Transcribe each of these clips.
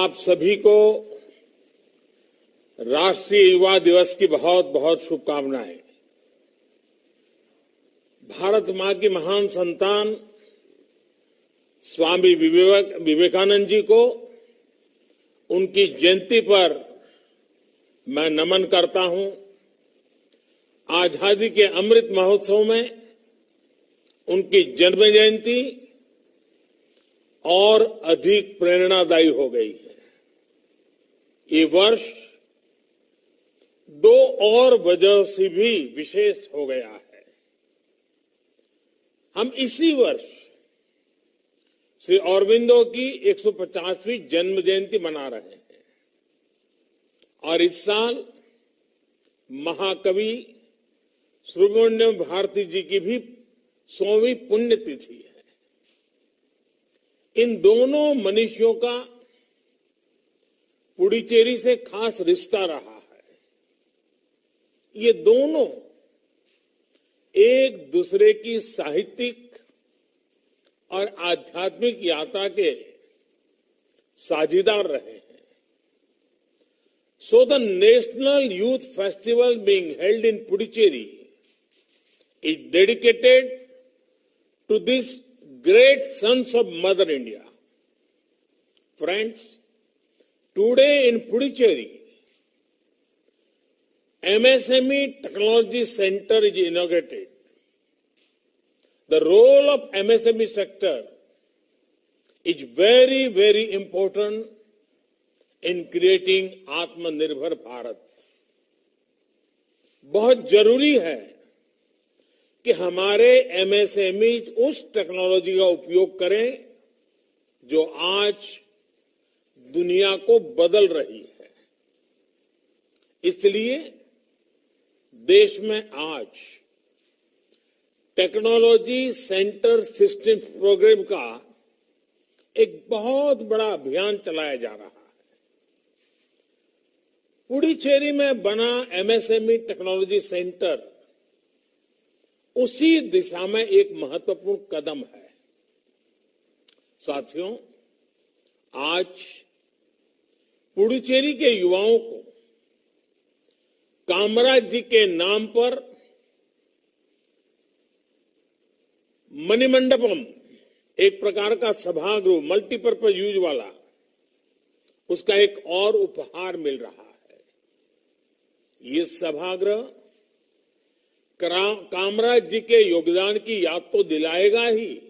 आप सभी को राष्ट्रीय युवा दिवस की बहुत बहुत शुभकामनाएं। भारत मां की महान संतान स्वामी विवेकानंद जी को उनकी जयंती पर मैं नमन करता हूं। आजादी के अमृत महोत्सव में उनकी जन्म जयंती और अधिक प्रेरणादायी हो गई है। ये वर्ष दो और वजह से भी विशेष हो गया है। हम इसी वर्ष श्री अरबिंदो की 150वीं जन्म जयंती मना रहे हैं और इस साल महाकवि सुब्रमण्यम भारती जी की भी 100वीं पुण्यतिथि है। इन दोनों मनीषियों का पुडुचेरी से खास रिश्ता रहा है। ये दोनों एक दूसरे की साहित्यिक और आध्यात्मिक यात्रा के साझीदार रहे हैं। So the National Youth Festival being held in Puducherry is dedicated to these great sons of Mother India. Friends, today in Puducherry, MSME Technology Center is inaugurated. The role of MSME sector is very, very important in creating आत्मनिर्भर भारत। बहुत जरूरी है कि हमारे MSME उस technology का उपयोग करें जो आज दुनिया को बदल रही है। इसलिए देश में आज टेक्नोलॉजी सेंटर सिस्टम प्रोग्राम का एक बहुत बड़ा अभियान चलाया जा रहा है। पुडुचेरी में बना एमएसएमई टेक्नोलॉजी सेंटर उसी दिशा में एक महत्वपूर्ण कदम है। साथियों, आज पुडुचेरी के युवाओं को कामराज जी के नाम पर मणिमंडपम, एक प्रकार का सभागृह मल्टीपर्पज यूज वाला, उसका एक और उपहार मिल रहा है। ये सभागृह कामराज जी के योगदान की याद तो दिलाएगा ही,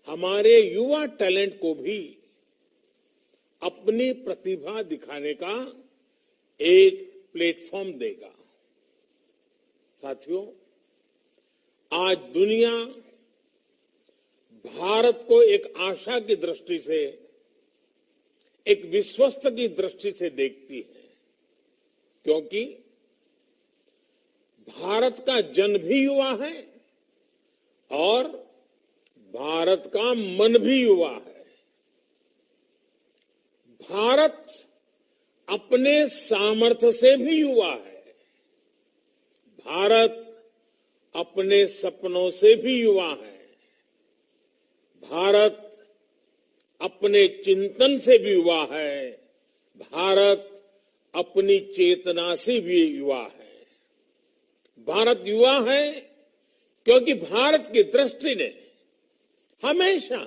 हमारे युवा टैलेंट को भी अपनी प्रतिभा दिखाने का एक प्लेटफॉर्म देगा। साथियों, आज दुनिया भारत को एक आशा की दृष्टि से, एक विश्वस्त की दृष्टि से देखती है, क्योंकि भारत का जन भी युवा है और भारत का मन भी युवा है। भारत अपने सामर्थ्य से भी युवा है। भारत अपने सपनों से भी युवा है। भारत अपने चिंतन से भी युवा है। भारत अपनी चेतना से भी युवा है। भारत युवा है क्योंकि भारत की दृष्टि ने हमेशा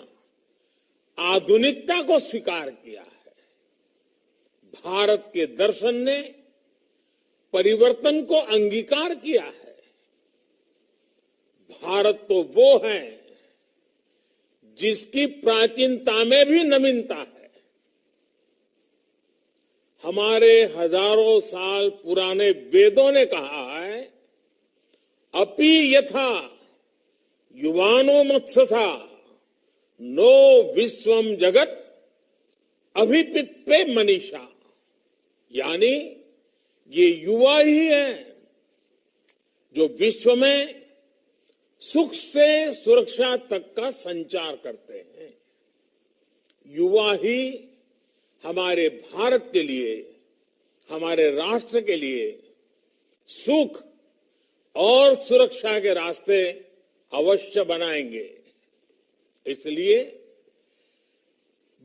आधुनिकता को स्वीकार किया है। भारत के दर्शन ने परिवर्तन को अंगीकार किया है। भारत तो वो है जिसकी प्राचीनता में भी नवीनता है। हमारे हजारों साल पुराने वेदों ने कहा है, अपि यथा युवानो मत्सथा नो विश्वम जगत अभिपित्पे मनीषा। यानी ये युवा ही है जो विश्व में सुख से सुरक्षा तक का संचार करते हैं। युवा ही हमारे भारत के लिए, हमारे राष्ट्र के लिए सुख और सुरक्षा के रास्ते अवश्य बनाएंगे। इसलिए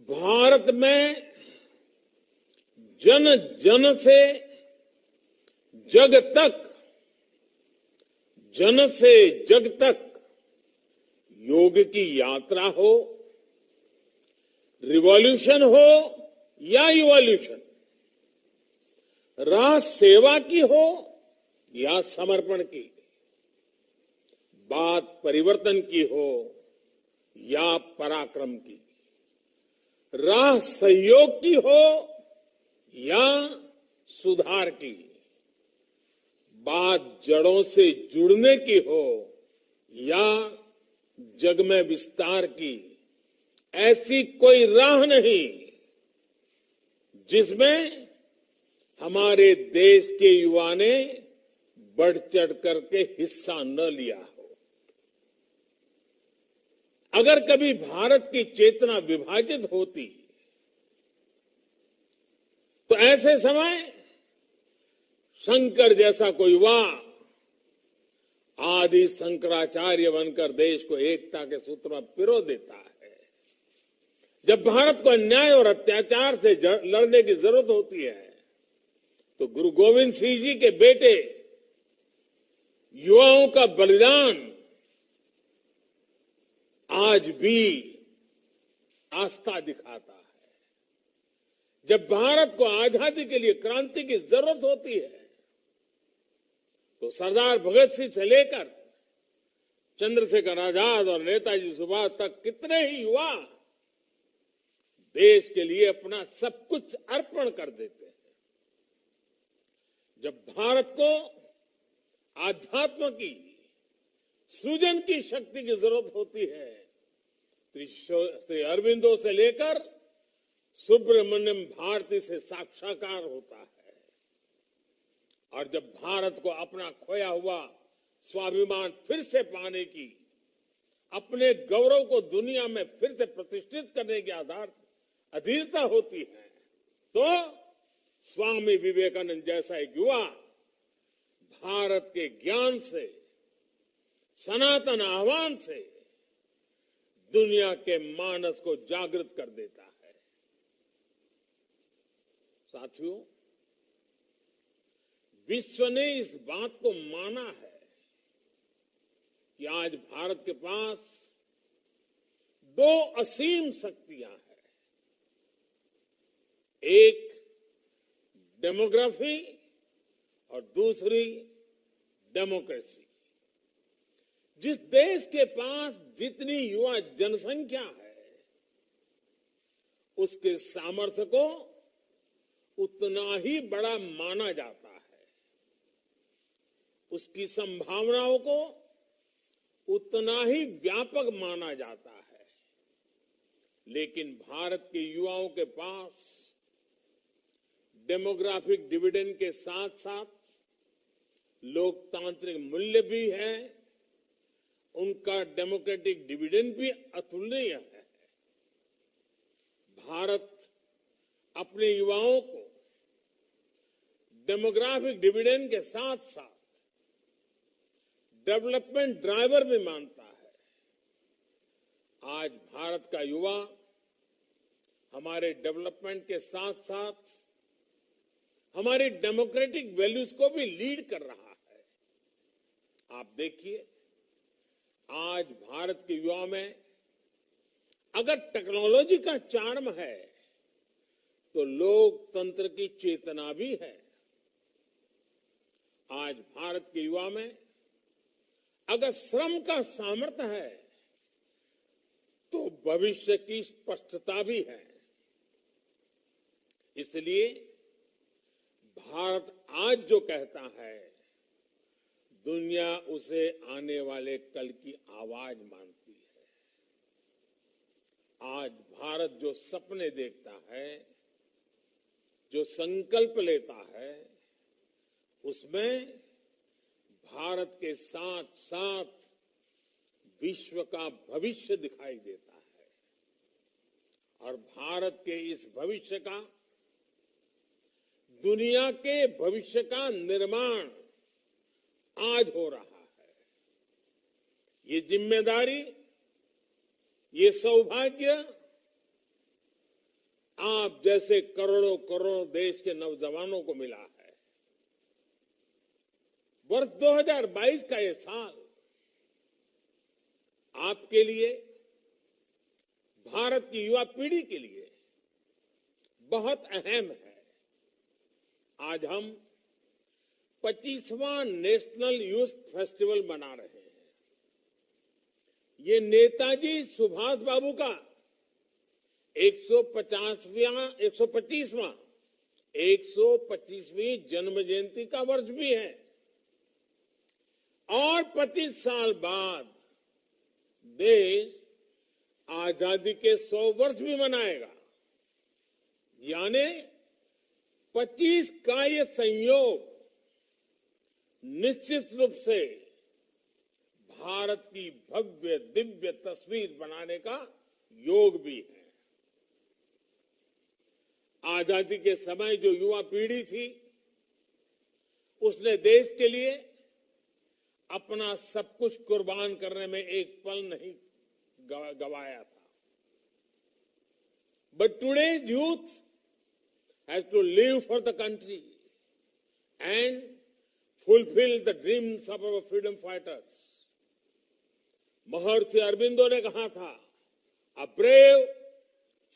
भारत में जन जन से जग तक, जन से जग तक योग की यात्रा हो, रिवॉल्यूशन हो या इवोल्यूशन, राह सेवा की हो या समर्पण की, बात परिवर्तन की हो या पराक्रम की, राह सहयोग की हो या सुधार की, बात जड़ों से जुड़ने की हो या जग में विस्तार की, ऐसी कोई राह नहीं जिसमें हमारे देश के युवा ने बढ़ चढ़ करके हिस्सा न लिया हो। अगर कभी भारत की चेतना विभाजित होती तो ऐसे समय शंकर जैसा कोई युवा आदि शंकराचार्य बनकर देश को एकता के सूत्र में पिरो देता है। जब भारत को अन्याय और अत्याचार से लड़ने की जरूरत होती है तो गुरु गोविंद सिंह जी के बेटे युवाओं का बलिदान आज भी आस्था दिखाता है। जब भारत को आजादी के लिए क्रांति की जरूरत होती है तो सरदार भगत सिंह से लेकर चंद्रशेखर आजाद और नेताजी सुभाष तक कितने ही युवा देश के लिए अपना सब कुछ अर्पण कर देते हैं। जब भारत को आध्यात्म की, सृजन की शक्ति की जरूरत होती है तो श्री अरविंदो से लेकर सुब्रमण्यम भारती से साक्षात्कार होता है। और जब भारत को अपना खोया हुआ स्वाभिमान फिर से पाने की, अपने गौरव को दुनिया में फिर से प्रतिष्ठित करने के आधार अधीरता होती है तो स्वामी विवेकानंद जैसा एक युवा भारत के ज्ञान से, सनातन आह्वान से दुनिया के मानस को जागृत कर देता है। साथियों, विश्व ने इस बात को माना है कि आज भारत के पास दो असीम शक्तियां हैं, एक डेमोग्राफी और दूसरी डेमोक्रेसी। जिस देश के पास जितनी युवा जनसंख्या है उसके सामर्थ्य को उतना ही बड़ा माना जाता है, उसकी संभावनाओं को उतना ही व्यापक माना जाता है। लेकिन भारत के युवाओं के पास डेमोग्राफिक डिविडेंड के साथ साथ लोकतांत्रिक मूल्य भी है, उनका डेमोक्रेटिक डिविडेंड भी अतुलनीय है। भारत अपने युवाओं को डेमोग्राफिक डिविडेंड के साथ साथ डेवलपमेंट ड्राइवर भी मानता है। आज भारत का युवा हमारे डेवलपमेंट के साथ साथ हमारी डेमोक्रेटिक वैल्यूज को भी लीड कर रहा है। आप देखिए, आज भारत के युवाओं में अगर टेक्नोलॉजी का चार्म है तो लोकतंत्र की चेतना भी है। आज भारत के युवा में अगर श्रम का सामर्थ्य है तो भविष्य की स्पष्टता भी है। इसलिए भारत आज जो कहता है दुनिया उसे आने वाले कल की आवाज मानती है। आज भारत जो सपने देखता है, जो संकल्प लेता है, उसमें भारत के साथ साथ विश्व का भविष्य दिखाई देता है। और भारत के इस भविष्य का, दुनिया के भविष्य का निर्माण आज हो रहा है। ये जिम्मेदारी, ये सौभाग्य आप जैसे करोड़ों करोड़ों देश के नौजवानों को मिला है। वर्ष 2022 का ये साल आपके लिए, भारत की युवा पीढ़ी के लिए बहुत अहम है। आज हम 25वां नेशनल यूथ फेस्टिवल मना रहे हैं। ये नेताजी सुभाष बाबू का 125वीं जन्म जयंती का वर्ष भी है और 25 साल बाद देश आजादी के 100 वर्ष भी मनाएगा। यानी 25 का ये संयोग निश्चित रूप से भारत की भव्य दिव्य तस्वीर बनाने का योग भी है। आजादी के समय जो युवा पीढ़ी थी, उसने देश के लिए अपना सब कुछ कुर्बान करने में एक पल नहीं गवाया था। But today's youth has to live for the country and fulfill the dreams of our freedom fighters. महर्षि अरबिंदो ने कहा था, a brave,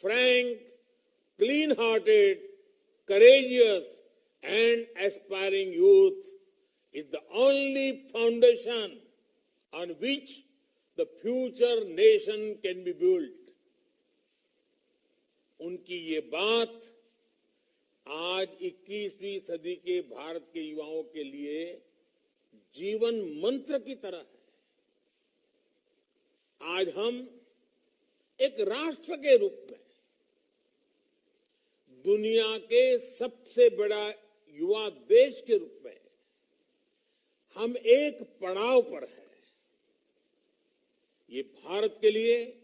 frank, clean-hearted, courageous and aspiring youth is the only foundation on which the future nation can be built. उनकी ये बात आज 21वीं सदी के भारत के युवाओं के लिए जीवन मंत्र की तरह है। आज हम एक राष्ट्र के रूप में दुनिया के सबसे बड़ा युवा देश के रूप में हम एक पड़ाव पर हैं। ये भारत के लिए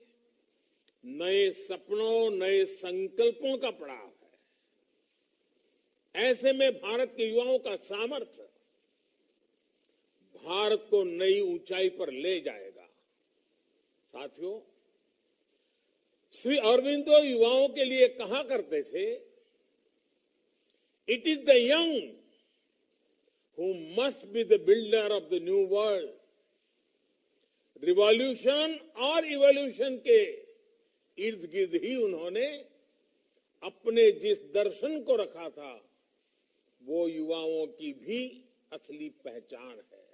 नए सपनों, नए संकल्पों का पड़ाव है। ऐसे में भारत के युवाओं का सामर्थ्य भारत को नई ऊंचाई पर ले जाएगा। साथियों, श्री अरबिंदो युवाओं के लिए कहा करते थे, it is the young who must be the builder of the new world. Revolution और इवोल्यूशन के इर्द गिर्द ही उन्होंने अपने जिस दर्शन को रखा था, वो युवाओं की भी असली पहचान है।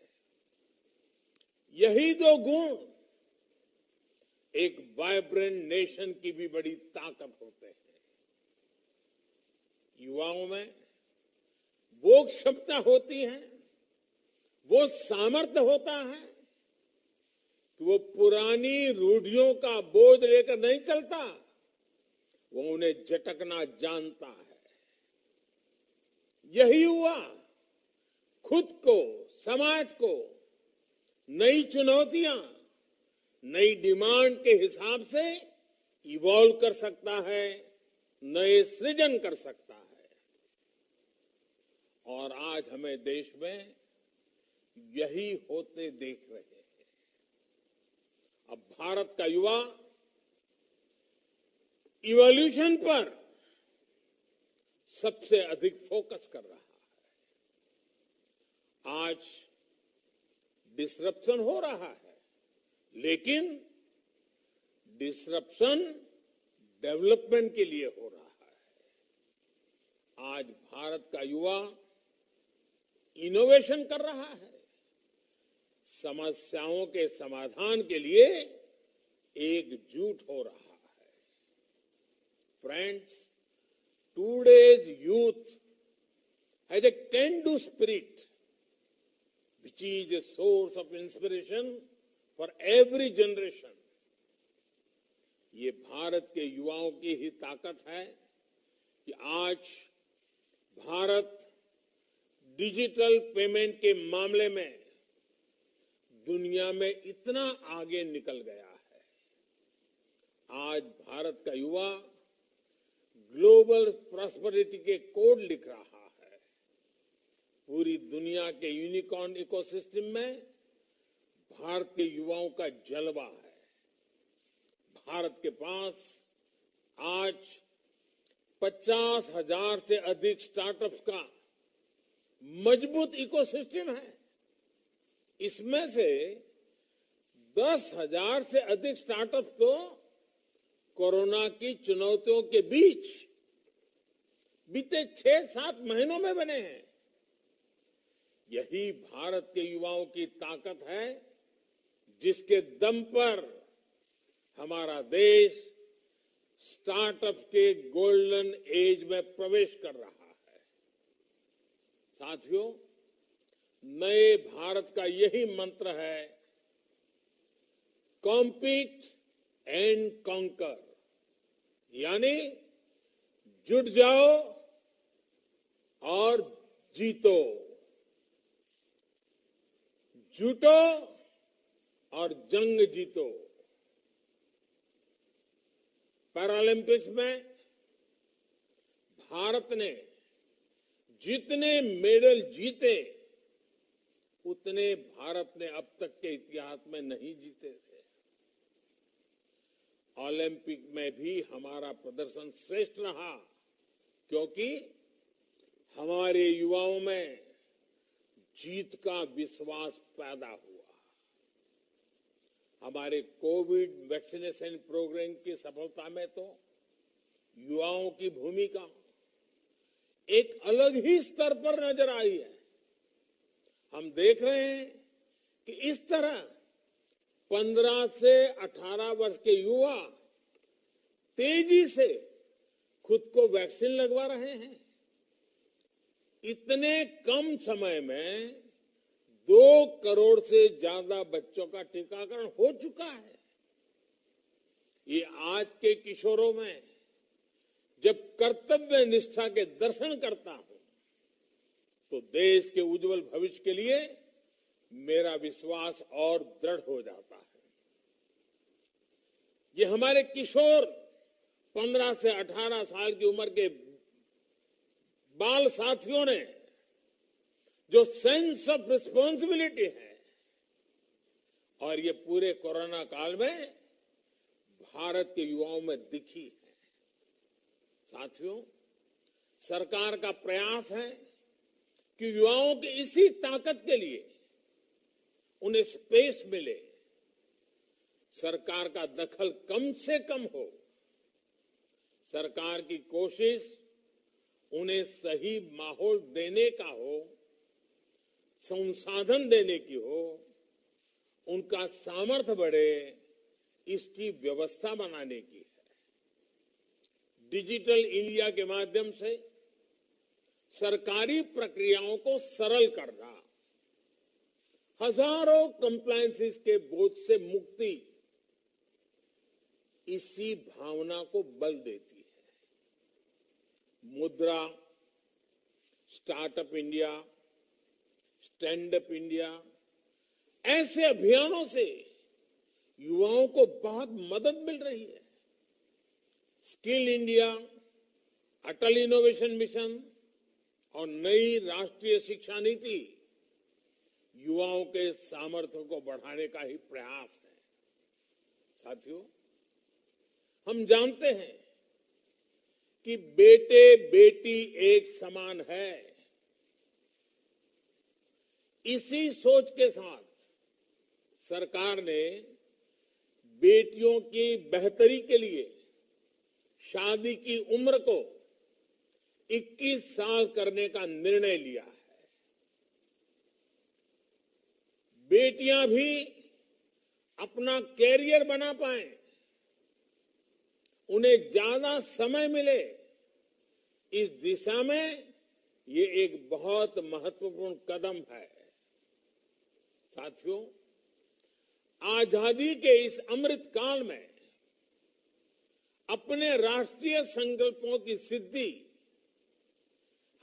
यही दो गुण एक वाइब्रेंट नेशन की भी बड़ी ताकत होते हैं। युवाओं में वो क्षमता होती है, वो सामर्थ्य होता है कि वो पुरानी रूढ़ियों का बोझ लेकर नहीं चलता, वो उन्हें झटकना जानता है। यही युवा खुद को, समाज को नई चुनौतियां, नई डिमांड के हिसाब से इवॉल्व कर सकता है, नए सृजन कर सकता है। और आज हमें देश में यही होते देख रहे हैं। अब भारत का युवा इवोल्यूशन पर सबसे अधिक फोकस कर रहा है। आज डिसरप्शन हो रहा है, लेकिन डिसरप्शन डेवलपमेंट के लिए हो रहा है। आज भारत का युवा इनोवेशन कर रहा है, समस्याओं के समाधान के लिए एकजुट हो रहा है। Friends, today's youth has a can-do spirit, which is a source of inspiration for every generation. ये भारत के युवाओं की ही ताकत है कि आज भारत डिजिटल पेमेंट के मामले में दुनिया में इतना आगे निकल गया है। आज भारत का युवा ग्लोबल प्रॉस्पेरिटी के कोड लिख रहा है। पूरी दुनिया के यूनिकॉर्न इकोसिस्टम में भारत के युवाओं का जलवा है। भारत के पास आज 50,000 से अधिक स्टार्टअप्स का मजबूत इकोसिस्टम है। इसमें से 10,000 से अधिक स्टार्टअप्स तो कोरोना की चुनौतियों के बीच बीते 6-7 महीनों में बने हैं। यही भारत के युवाओं की ताकत है, जिसके दम पर हमारा देश स्टार्टअप के गोल्डन एज में प्रवेश कर रहा है। साथियों, नए भारत का यही मंत्र है, कॉम्पीट एंड कॉन्कर, यानी जुट जाओ और जीतो, जुटो और जंग जीतो। पैरालंपिक्स में भारत ने जितने मेडल जीते, उतने भारत ने अब तक के इतिहास में नहीं जीते थे। ओलंपिक में भी हमारा प्रदर्शन श्रेष्ठ रहा, क्योंकि हमारे युवाओं में जीत का विश्वास पैदा हुआ। हमारे कोविड वैक्सीनेशन प्रोग्राम की सफलता में तो युवाओं की भूमिका एक अलग ही स्तर पर नजर आई है। हम देख रहे हैं कि इस तरह 15 से 18 वर्ष के युवा तेजी से खुद को वैक्सीन लगवा रहे हैं। इतने कम समय में 2 करोड़ से ज्यादा बच्चों का टीकाकरण हो चुका है। ये आज के किशोरों में जब कर्तव्य निष्ठा के दर्शन करता हूं, तो देश के उज्जवल भविष्य के लिए मेरा विश्वास और दृढ़ हो जाता है। ये हमारे किशोर 15 से 18 साल की उम्र के बाल साथियों ने जो सेंस ऑफ रिस्पॉन्सिबिलिटी है, और ये पूरे कोरोना काल में भारत के युवाओं में दिखी है। साथियों, सरकार का प्रयास है कि युवाओं की इसी ताकत के लिए उन्हें स्पेस मिले, सरकार का दखल कम से कम हो। सरकार की कोशिश उन्हें सही माहौल देने का हो, संसाधन देने की हो, उनका सामर्थ्य बढ़े, इसकी व्यवस्था बनाने की है। डिजिटल इंडिया के माध्यम से सरकारी प्रक्रियाओं को सरल करना, हजारों कंप्लायंसेस के बोझ से मुक्ति, इसी भावना को बल देती है। मुद्रा, startup India, stand up India, ऐसे अभियानों से युवाओं को बहुत मदद मिल रही है। स्किल इंडिया, अटल इनोवेशन मिशन और नई राष्ट्रीय शिक्षा नीति युवाओं के सामर्थ्य को बढ़ाने का ही प्रयास है। साथियों, हम जानते हैं कि बेटे बेटी एक समान है। इसी सोच के साथ सरकार ने बेटियों की बेहतरी के लिए शादी की उम्र को 21 साल करने का निर्णय लिया है। बेटियां भी अपना कैरियर बना पाएं, उन्हें ज्यादा समय मिले, इस दिशा में ये एक बहुत महत्वपूर्ण कदम है। साथियों, आजादी के इस अमृत काल में अपने राष्ट्रीय संकल्पों की सिद्धि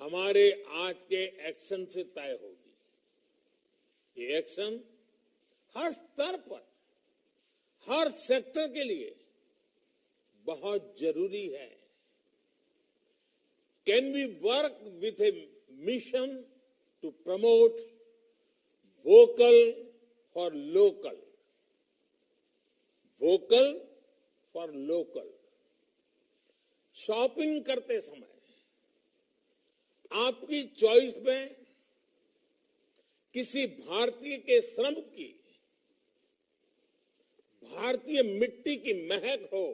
हमारे आज के एक्शन से तय होगी। ये एक्शन हर स्तर पर, हर सेक्टर के लिए बहुत जरूरी है। Can we work with a mission to promote vocal for local, vocal for local. Shopping करते समय आपकी चॉइस में किसी भारतीय के श्रम की, भारतीय मिट्टी की महक हो,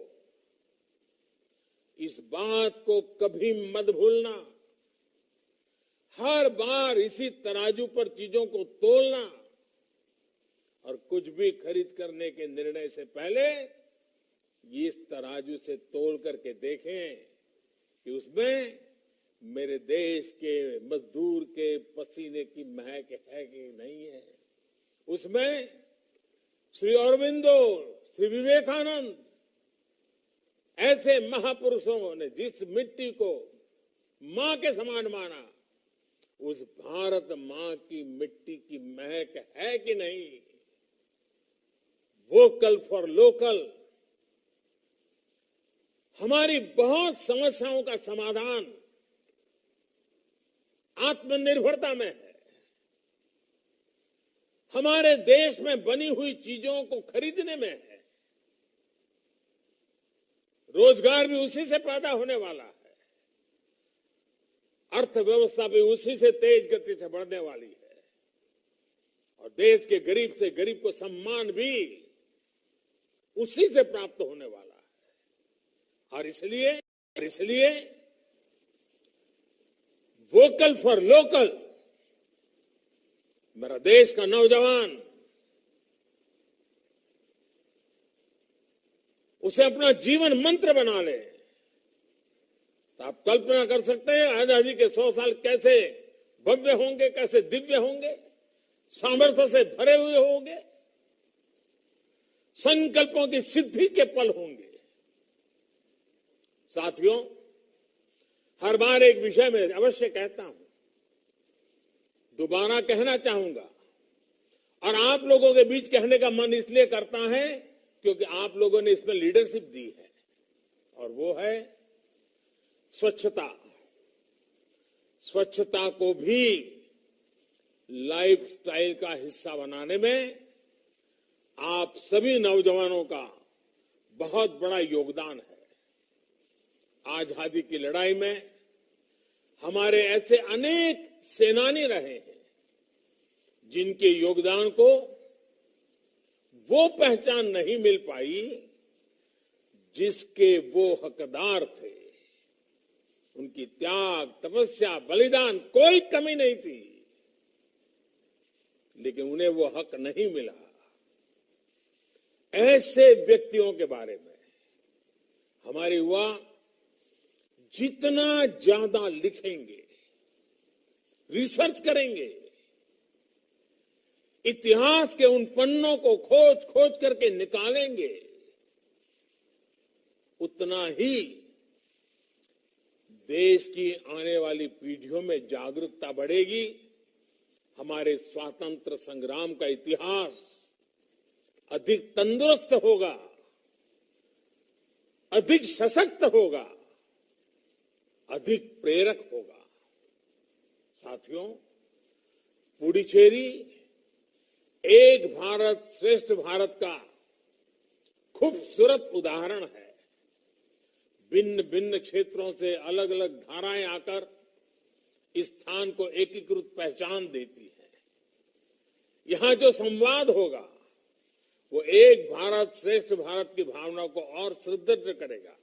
इस बात को कभी मत भूलना। हर बार इसी तराजू पर चीजों को तोलना और कुछ भी खरीद करने के निर्णय से पहले इस तराजू से तोल करके देखें कि उसमें मेरे देश के मजदूर के पसीने की महक है कि नहीं है। उसमें श्री अरविंदो, श्री विवेकानंद ऐसे महापुरुषों ने जिस मिट्टी को मां के समान माना, उस भारत मां की मिट्टी की महक है कि नहीं। वोकल फॉर लोकल हमारी बहुत समस्याओं का समाधान आत्मनिर्भरता में है। हमारे देश में बनी हुई चीजों को खरीदने में है। रोजगार भी उसी से पैदा होने वाला है। अर्थव्यवस्था भी उसी से तेज गति से बढ़ने वाली है। और देश के गरीब से गरीब को सम्मान भी उसी से प्राप्त होने वाला है। और इसलिए वोकल फॉर लोकल मेरा देश का नौजवान उसे अपना जीवन मंत्र बना ले। तो आप कल्पना कर सकते हैं आजादी के 100 साल कैसे भव्य होंगे, कैसे दिव्य होंगे, सामर्थ्य से भरे हुए होंगे, संकल्पों की सिद्धि के पल होंगे। साथियों, हर बार एक विषय में अवश्य कहता हूं, दोबारा कहना चाहूंगा और आप लोगों के बीच कहने का मन इसलिए करता है क्योंकि आप लोगों ने इसमें लीडरशिप दी है, और वो है स्वच्छता। स्वच्छता को भी लाइफस्टाइल का हिस्सा बनाने में आप सभी नौजवानों का बहुत बड़ा योगदान है। आजादी की लड़ाई में हमारे ऐसे अनेक सेनानी रहे हैं जिनके योगदान को वो पहचान नहीं मिल पाई जिसके वो हकदार थे। उनकी त्याग, तपस्या, बलिदान कोई कमी नहीं थी, लेकिन उन्हें वो हक नहीं मिला। ऐसे व्यक्तियों के बारे में हमारे युवा जितना ज्यादा लिखेंगे, रिसर्च करेंगे, इतिहास के उन पन्नों को खोज खोज करके निकालेंगे, उतना ही देश की आने वाली पीढ़ियों में जागरूकता बढ़ेगी। हमारे स्वातंत्र संग्राम का इतिहास अधिक तंदुरुस्त होगा, अधिक सशक्त होगा, अधिक प्रेरक होगा। साथियों, पुडुचेरी एक भारत श्रेष्ठ भारत का खूबसूरत उदाहरण है। भिन्न भिन्न क्षेत्रों से अलग अलग धाराएं आकर इस स्थान को एकीकृत पहचान देती है। यहां जो संवाद होगा वो एक भारत श्रेष्ठ भारत की भावना को और सुदृढ़ करेगा।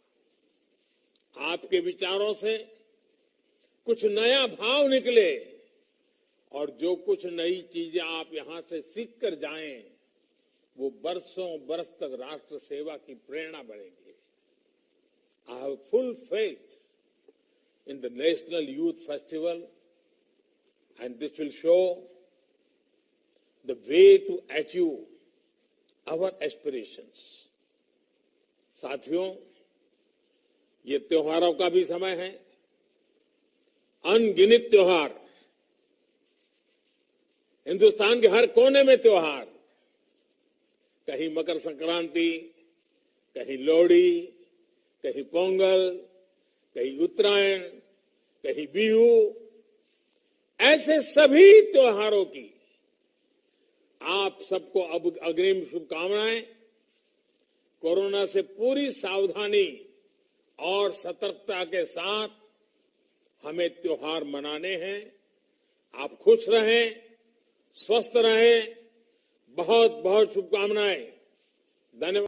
आपके विचारों से कुछ नया भाव निकले और जो कुछ नई चीजें आप यहां से सीख कर जाएं, वो बरसों बरस तक राष्ट्र सेवा की प्रेरणा बनेगी। I have full faith in the National Youth Festival, and this will show the way to achieve our aspirations. साथियों, ये त्योहारों का भी समय है। अनगिनत त्योहार, हिंदुस्तान के हर कोने में त्योहार, कहीं मकर संक्रांति, कहीं लोहड़ी, कहीं पोंगल, कहीं उत्तरायण, कहीं बिहू, ऐसे सभी त्योहारों की आप सबको अब अग्रिम शुभकामनाएं। कोरोना से पूरी सावधानी और सतर्कता के साथ हमें त्योहार मनाने हैं। आप खुश रहें, स्वस्थ रहें। बहुत बहुत शुभकामनाएं। धन्यवाद।